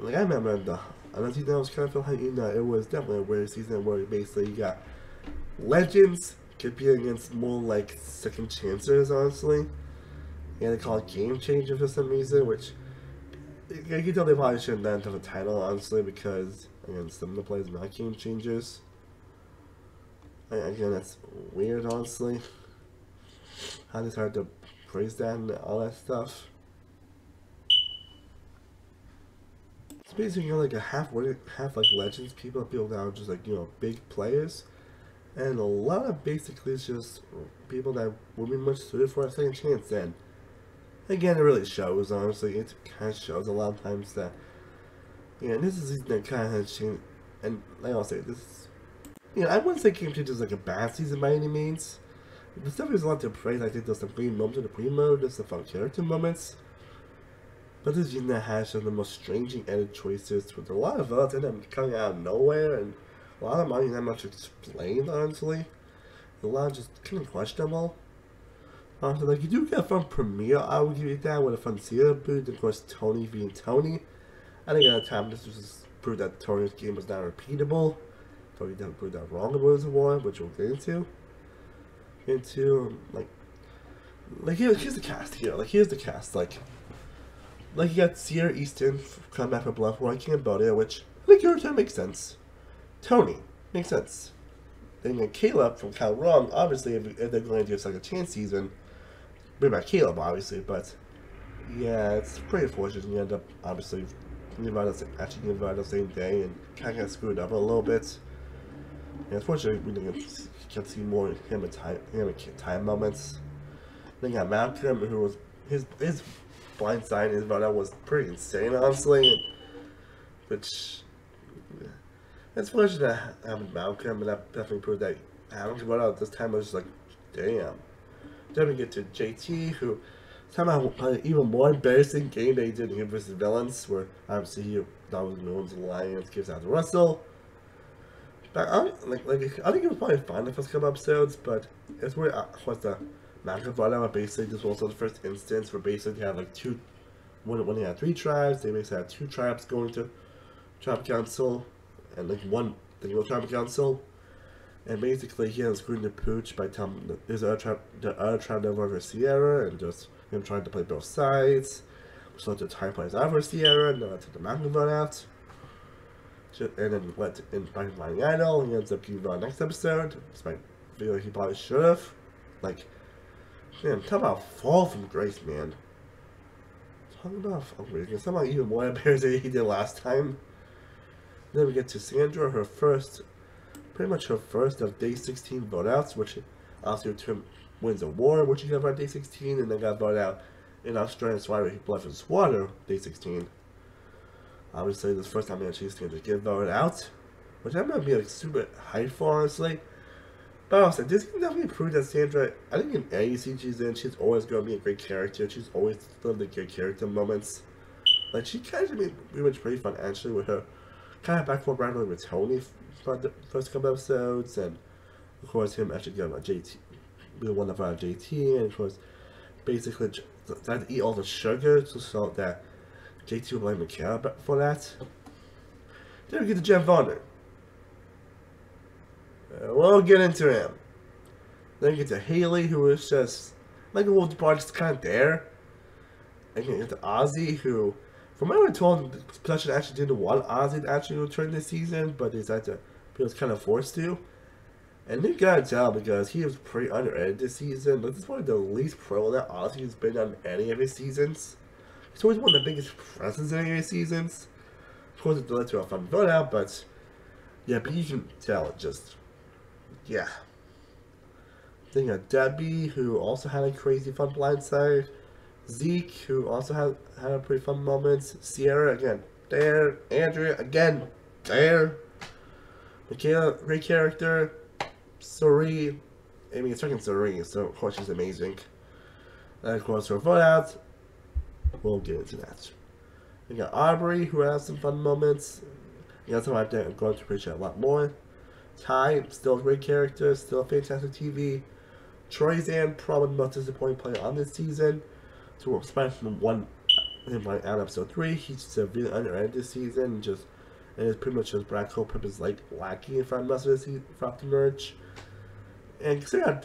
Like I remember another season I was kind of feeling like, it was definitely a weird season where basically you got legends competing against more like second chancers, honestly. And they call it Game Changer for some reason, which you can tell they probably shouldn't have done the title, honestly, because again, some of the players are not Game Changers. Again, that's weird, honestly. How it's hard to praise that and all that stuff. It's basically like a half like legends people that are just like big players, and a lot of basically it's just people that would be much suited for a second chance. And again, it really shows. Honestly, it kind of shows a lot of times that this is a season that kind of has changed. And like I'll say this, I wouldn't say Game Changers is like a bad season by any means. There's definitely a lot to praise. I think there's some great moments in the pre-mode. There's some fun character moments. But this season that has some of the most strange and edited choices with a lot of votes and them coming out of nowhere and a lot of money not much explained, honestly. A lot of just kind of questionable. Honestly, like you do get a fun premiere, I would give you that, with a fun Sierra boot, and of course Tony being Tony. I think at the time this was just prove that Tony's game was not repeatable. Tony didn't prove that wrong in Worlds of War, which we'll get into. Here's the cast here. Here's the cast. You got Sierra Easton coming back from Bluff War, Cambodia, which I think your time makes sense. Tony makes sense. Then you got Caleb from Cal Wrong. Obviously, if they're going to do a second chance season, bring back Caleb, obviously. But yeah, it's pretty unfortunate. You end up obviously getting invited the same day and kind of got screwed up a little bit. And unfortunately, we didn't get to see more of him and time moments. Then you got Malcolm, who was his blindside in his vote was pretty insane, honestly. Which it's fortunate that happened Malcolm, but that definitely proved that Adam's vote out this time was just like, damn. Then we get to JT, who somehow played an even more embarrassing game they did in him versus Villains, where obviously he thought was Moon's Alliance gives out to Russell. But I think it was probably fine the first couple episodes, but it's where the Malcolm brought out basically this was also the first instance where basically they had when they had 3 tribes, they basically had 2 tribes going to Tribal Council, and one thing with Tribal Council, and basically he had screwed the pooch by telling the other tribe never over Sierra, and just him trying to play both sides, so the time plays out for Sierra, and then let the Malcolm vote out. And then by finding Idol, he ends up getting voted next episode, despite feeling he probably should have. Man, talk about fall from grace, man. Talk about fall from grace. Somehow even more embarrassing than he did last time. Then we get to Sandra, pretty much her first of day 16 vote outs, which obviously wins a war, which he got about day 16, and then got voted out in Australian Survivor. He bluffed his water day 16. Obviously, this first time she's going to get voted out, which I'm not being like, super hyped for, honestly. But also, this can definitely prove that Sandra, I think in any scene she's in, she's always going to be a great character. She's always lived the good character moments. Like, she kind of made pretty much pretty fun, actually, with her kind of back and forth rivalry with Tony for the first couple episodes, and of course, him actually getting JT, being one of our JT, and of course, basically, they had to eat all the sugar so that JT would blame Mikhail for that. Then we get to Jeff Vonner. We'll get into him. Then we get to Haley, who was just like a little bar, just kind of there. And you get to Ozzy, who, from what I was told, the production actually didn't want Ozzy to actually return this season, but they decided to, he was kind of forced to. And you gotta tell, because he was pretty underrated this season. This is probably the least pro that Ozzy has been on any of his seasons. He's always one of the biggest presents in any of his seasons. Of course, it led to a fun vote out, but yeah, but you can tell it just, yeah. Then you got Debbie, who also had a crazy fun blindside. Zeke, who also had a pretty fun moments. Sierra, again, there. Andrea, again, there. Michaela, great character. Suri, I mean, it's fucking Suri, so of course she's amazing. And of course, her vote out, we'll get into that. You got Aubrey, who has some fun moments. You got someone out there I'm going to appreciate a lot more. Ty, still a great character, still a fantastic TV. Troyzan, probably the most disappointing player on this season. So we're starting from him out episode 3. He's severely underrated this season. And it's pretty much just Brad Culpepper is like lacking in front of most of the season for to merge. And considering how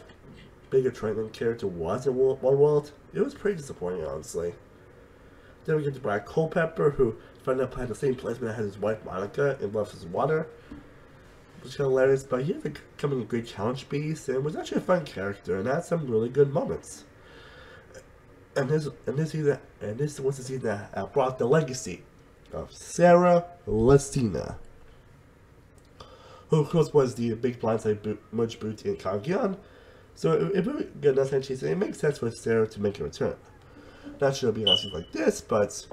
big a Troyzan character was in One World, it was pretty disappointing, honestly. Then we get to Brad Culpepper, who found out had the same placement as his wife Monica in Love is Water, which is hilarious. But he had becoming a great challenge beast and was actually a fun character and had some really good moments. And this was the season that brought the legacy of Sarah Lacina, who of course was the big blindside merge boot in Kagyan. So it really good enough chance it makes sense for Sarah to make a return. Not sure it'll be honest like this, but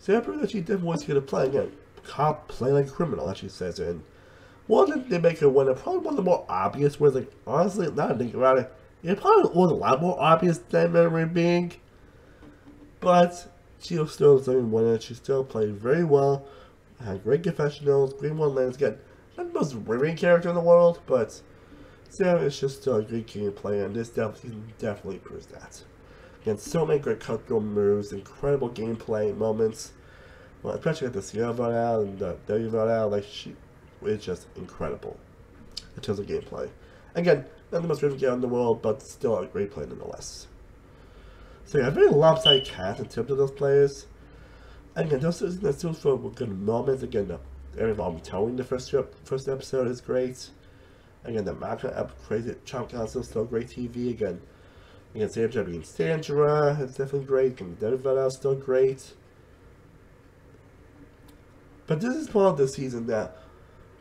Sarah proved that she definitely was going to play again. Cop play like a criminal, as she says, and well, then they make her winner. Probably one of the more obvious ones. Like honestly, now I think about it, it probably was a lot more obvious than memory being. But she was still the same winner. She still played very well. Had great confessionals, great one-liners. Again, not the most riveting character in the world, but Sarah is just still a great game player, and this season definitely proves that. Again, so many great cut-go moves, incredible gameplay moments. Well, especially at the Sierra vote out and the W vote out, like she is just incredible in terms of gameplay. Again, not the most riveting character in the world, but still a great player nonetheless. So yeah, a very lopsided cast in terms of those players. And again, those still for good moments. Again, the involving Tony in the first episode is great. Again, the Maka crazy Chomp Council is still great TV. Again, Sandra being Sandra is definitely great. And the Devil is still great. But this is part of the season that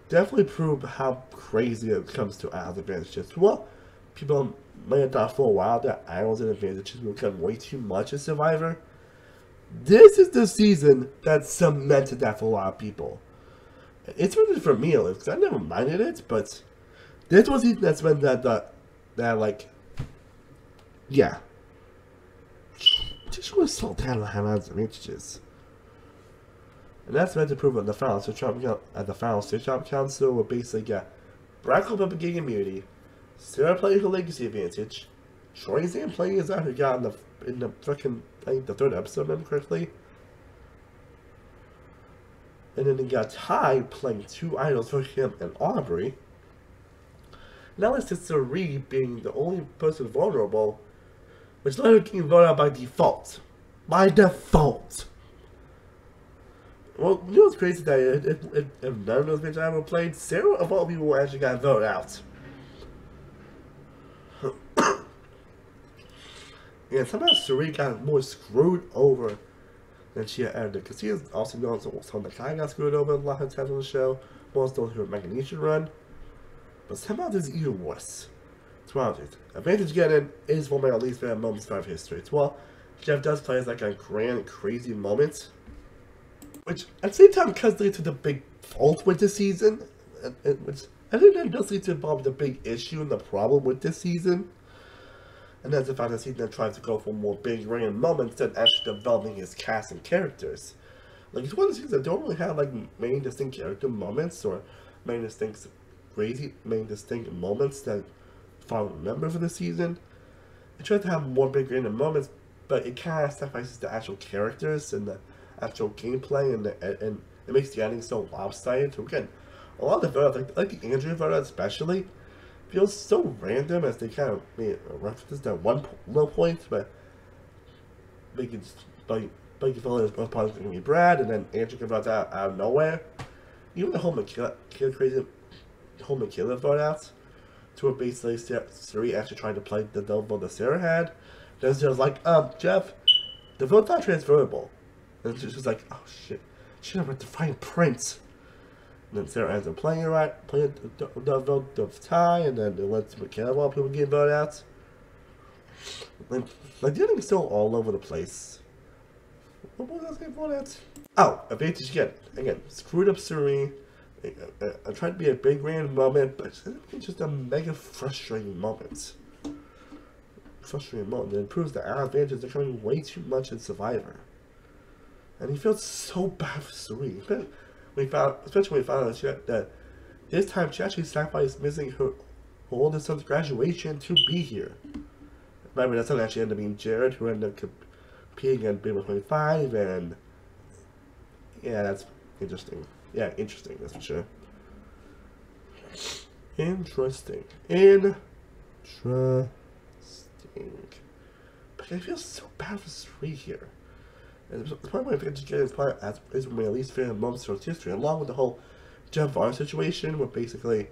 definitely proved how crazy it comes to Isles advantages. Well, people may have thought for a while that Isles and advantages will become way too much in Survivor. This is the season that cemented that for a lot of people. It's really for me, because I never minded it, but this was the season that cemented that like, yeah. Just really so down on how Isles advantages. And that's meant to prove on the finals. So at the finals, the Trump Council will basically get Brad Culpepper getting immunity, Sarah playing her legacy advantage, Troyzan playing his out who got in the fucking, I think the 3rd episode, if I remember correctly. And then they got Ty playing 2 idols for him and Aubrey. Now it's just Suri being the only person vulnerable, which let her getting voted out by default. By default! Well, you know what's crazy that if none of those bitches I ever played, Sarah of all people actually got voted out. And somehow Suri got more screwed over than she had ever. Because he is also known as someone that kind of got screwed over a lot of times on the show. Most those who are Mechanician run. But somehow this is even worse. 12. Advantage getting is one of my least favorite moments of history. 12. Jeff does play as like a grand, crazy moment. which at the same time does lead to the big fault with this season, which I think that does lead to probably the big issue and the problem with this season. And that's the fact that season tries to go for more big random moments than actually developing his cast and characters. Like, it's one of the seasons that don't really have like main distinct character moments or main distinct moments that if I remember for the season. It tries to have more big random moments, but it kind of sacrifices the actual characters and the actual gameplay, and it makes the ending so lopsided. So again, a lot of the votes, like the Andrew vote especially, feels so random as they kind of made references to one low point, but they could you feel it was probably going to be Brad, and then Andrew comes out of nowhere. Even the whole Michaela vote out, to where basically Siri actually trying to play the double that Sarah had. Then Sarah's like, Jeff, the vote's not transferable. And she's just like, oh shit, she never read the fine print. And then Sarah ends up playing the vote of tie, and then it lets Michaela while people get voted out. Like the ending's still all over the place. What was I saying for that? Oh, advantage again, screwed up Siri. I tried to be a big random moment, but it's just a mega frustrating moment. And it proves that our advantages are coming way too much in Survivor. And he feels so bad for Suri. Especially when we found out that this time she actually sacrificed missing her oldest son's graduation to be here. Remember, that son actually ended up being Jared, who ended up competing in Big 25, and yeah, that's interesting. Yeah, interesting, that's for sure. Interesting. But I feel so bad for Sri here. And the point where I think is one of my least favorite moments of history, along with the whole Jeff Varner situation, where basically,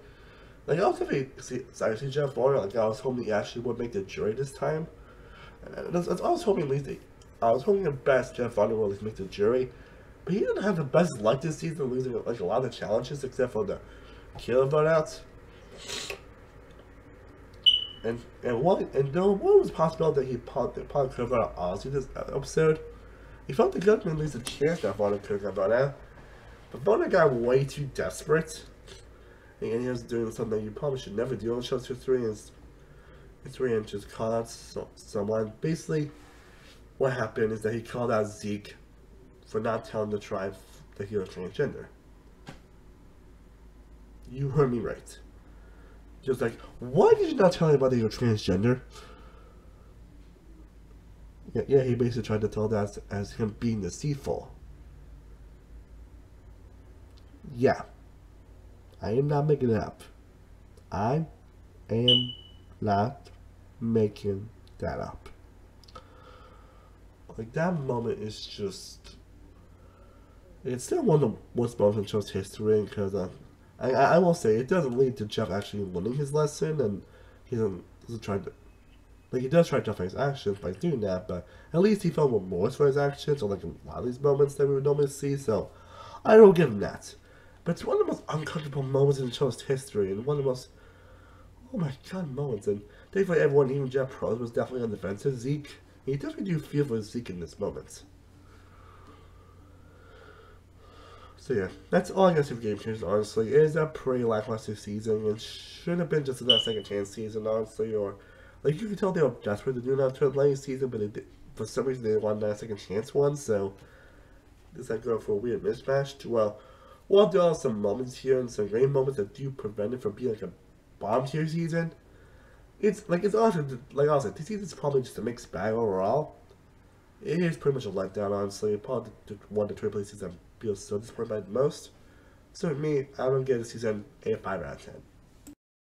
like, I was see Jeff Varner, like, I was hoping he actually would make the jury this time. And I was hoping the best Jeff Varner would at least make the jury. But he didn't have the best luck this season, losing like a lot of the challenges except for the killer vote outs. And there was a possibility that he probably could have voted out Ozzy this episode. He felt the government lose a chance that Vonda could have voted out. But Vonda got way too desperate. And he was doing something that you probably should never do on Show's history, and just call out someone. Basically, what happened is that he called out Zeke for not telling the tribe that he was transgender. You heard me right. Just like, why did you not tell anybody you're transgender? Yeah, he basically tried to tell that as him being deceitful. Yeah. I am not making it up. I am not making that up. Like, that moment is just... It's still one of the worst moments in show's history, because I will say it doesn't lead to Jeff actually learning his lesson, and he doesn't try to, like, he does try to justify his actions by doing that, but at least he felt remorse for his actions, unlike a lot of these moments that we would normally see. So I don't give him that. But it's one of the most uncomfortable moments in the show's history, and one of the most, oh my god, moments. And thankfully everyone, even Jeff Probst, was definitely on the fence with Zeke. He definitely do feel for Zeke in this moment. So yeah, that's all I got to for Game Changers, honestly. It is a pretty lackluster season, and should have been just a second chance season, honestly, or, like, you can tell they were desperate to do another lane season, but for some reason they didn't want that second chance one, so this like going for a weird mismatch. We'll do have some moments here, and some great moments that do prevent it from being like a bomb tier season. It's awesome, like I said, this season's probably just a mixed bag overall. It is pretty much a letdown, honestly. Probably the one of the AAA seasons I feel so disappointed by the most. So for me, I'm gonna give the season a 5 out of 10.